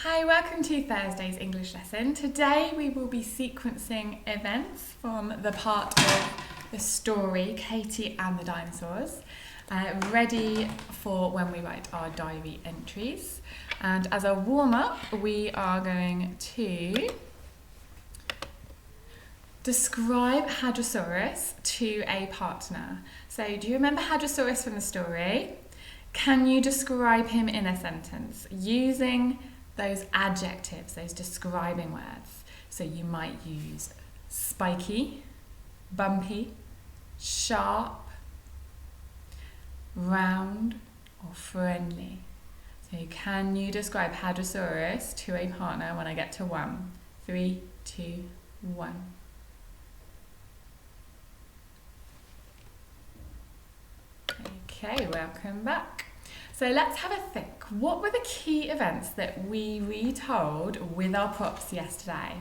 Hi, welcome to Thursday's English lesson. Today we will be sequencing events from the part of the story, Katy and the Dinosaurs, ready for when we write our diary entries. And as a warm-up, we are going to describe Hadrosaurus to a partner. So do you remember Hadrosaurus from the story? Can you describe him in a sentence using those adjectives, those describing words? So you might use spiky, bumpy, sharp, round, or friendly. So can you describe Hadrosaurus to a partner when I get to 1? 3, 2, 1. Okay, welcome back. So let's have a think. What were the key events that we retold with our props yesterday?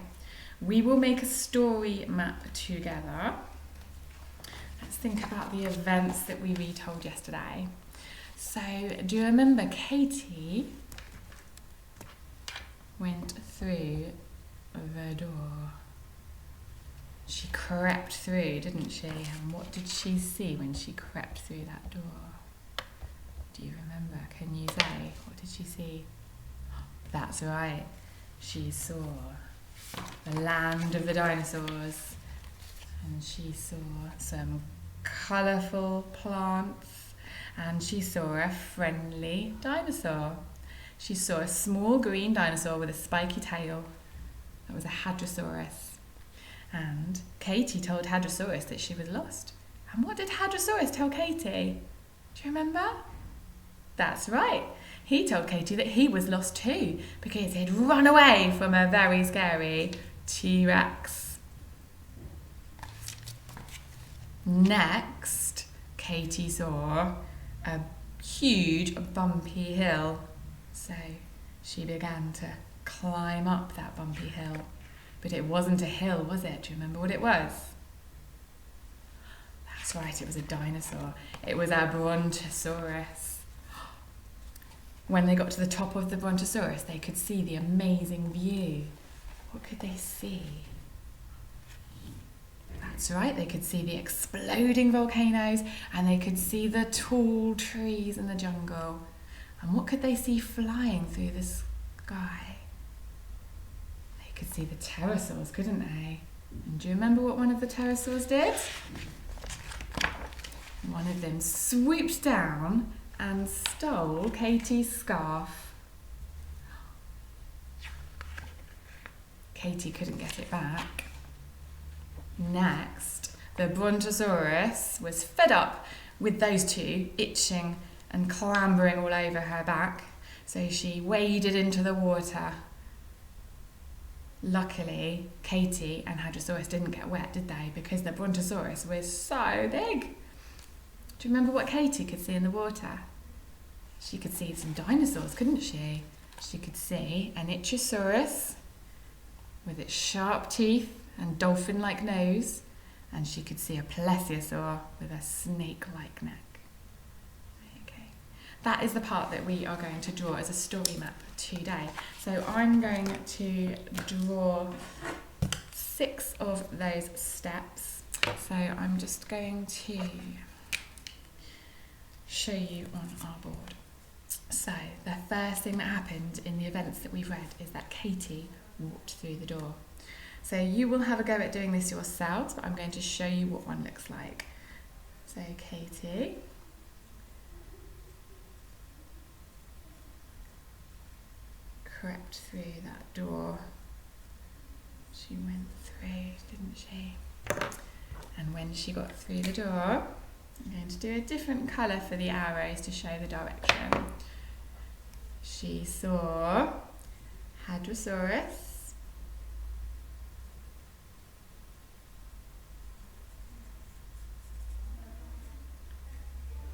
We will make a story map together. Let's think about the events that we retold yesterday. So do you remember Katy went through the door? She crept through, didn't she? And what did she see when she crept through that door? Do you remember? Can you say? What did she see? That's right. She saw the land of the dinosaurs. And she saw some colourful plants. And she saw a friendly dinosaur. She saw a small green dinosaur with a spiky tail. That was a Hadrosaurus. And Katy told Hadrosaurus that she was lost. And what did Hadrosaurus tell Katy? Do you remember? That's right. He told Katy that he was lost too because he'd run away from a very scary T-Rex. Next, Katy saw a huge bumpy hill. So she began to climb up that bumpy hill. But it wasn't a hill, was it? Do you remember what it was? That's right, it was a dinosaur. It was a Brontosaurus. When they got to the top of the Brontosaurus, they could see the amazing view. What could they see? That's right, they could see the exploding volcanoes and they could see the tall trees in the jungle. And what could they see flying through the sky? They could see the pterosaurs, couldn't they? And do you remember what one of the pterosaurs did? One of them swooped down and stole Katy's scarf. Katy couldn't get it back. Next, the Brontosaurus was fed up with those two itching and clambering all over her back, so she waded into the water. Luckily, Katy and Hadrosaurus didn't get wet, did they? Because the Brontosaurus was so big. Do you remember what Katy could see in the water? She could see some dinosaurs, couldn't she? She could see an Ichthyosaurus with its sharp teeth and dolphin-like nose, and she could see a Plesiosaur with a snake-like neck. Okay, that is the part that we are going to draw as a story map today. So I'm going to draw 6 of those steps. So I'm just going to show you on our board. So the first thing that happened in the events that we've read is that Katy walked through the door. So you will have a go at doing this yourselves, but I'm going to show you what one looks like. So Katy crept through that door. She went through, didn't she? And when she got through the door, I'm going to do a different colour for the arrows to show the direction. She saw Hadrosaurus,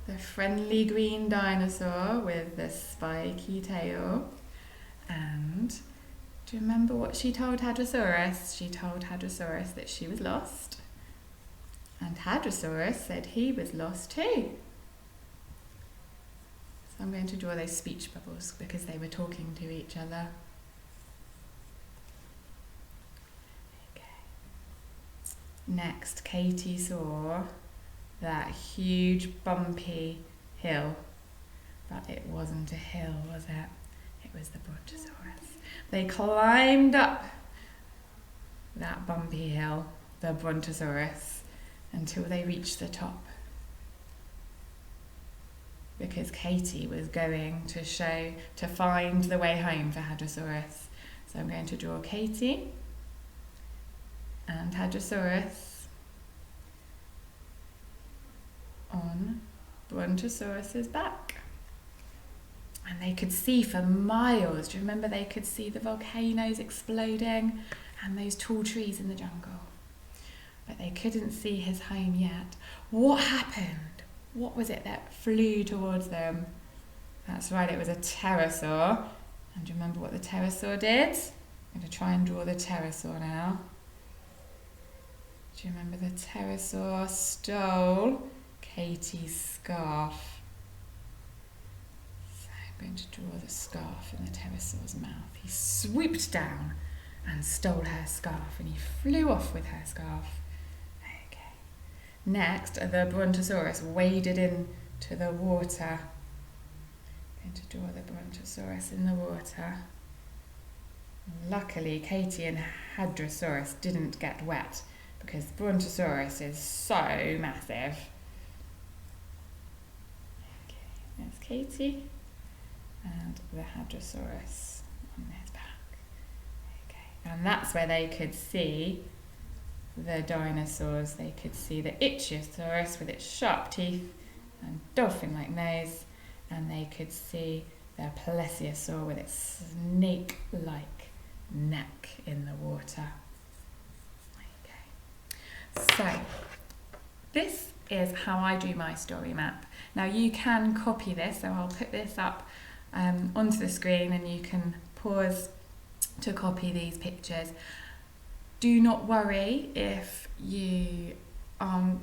the friendly green dinosaur with the spiky tail, and do you remember what she told Hadrosaurus? She told Hadrosaurus that she was lost, and Hadrosaurus said he was lost too. So I'm going to draw those speech bubbles because they were talking to each other. Next, Katy saw that huge bumpy hill, but it wasn't a hill, was it? It was the Brontosaurus. They climbed up that bumpy hill, the Brontosaurus, until they reached the top. Because Katy was going to find the way home for Hadrosaurus. So I'm going to draw Katy and Hadrosaurus on Brontosaurus's back. And they could see for miles. Do you remember they could see the volcanoes exploding and those tall trees in the jungle? But they couldn't see his home yet. What happened? What was it that flew towards them? That's right, it was a pterosaur. And do you remember what the pterosaur did? I'm going to try and draw the pterosaur now. Do you remember the pterosaur stole Katy's scarf? I'm going to draw the scarf in the pterosaur's mouth. He swooped down and stole her scarf, and he flew off with her scarf. Okay. Next, the Brontosaurus waded into the water. I'm going to draw the Brontosaurus in the water. Luckily, Katy and Hadrosaurus didn't get wet because Brontosaurus is so massive. Okay, there's Katy. And the Hadrosaurus on his back. Okay, and that's where they could see the dinosaurs. They could see the Ichthyosaurus with its sharp teeth and dolphin-like nose, and they could see the Plesiosaur with its snake-like neck in the water. Okay, so this is how I do my story map. Now you can copy this, so I'll put this up onto the screen and you can pause to copy these pictures. Do not worry if you don't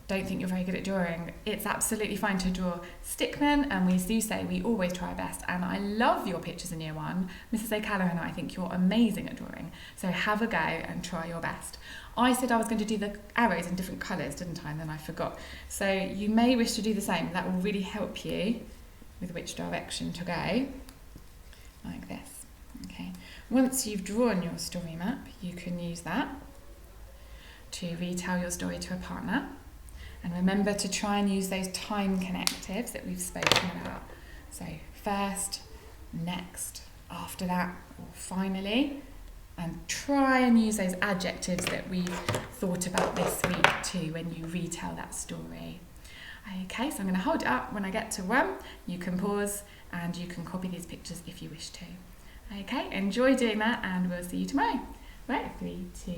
think you're very good at drawing. It's absolutely fine to draw stickmen, and we do say we always try our best, and I love your pictures in year one. Mrs. O'Callaghan and I think you're amazing at drawing, so have a go and try your best. I said I was going to do the arrows in different colours, didn't I? And then I forgot. So you may wish to do the same. That will really help you with which direction to go, like this. Okay. Once you've drawn your story map, you can use that to retell your story to a partner. And remember to try and use those time connectives that we've spoken about. So first, next, after that, or finally. And try and use those adjectives that we've thought about this week too when you retell that story. Okay, so I'm going to hold it up. When I get to one, you can pause and you can copy these pictures if you wish to. Okay, enjoy doing that, and we'll see you tomorrow. Right, 3, 2,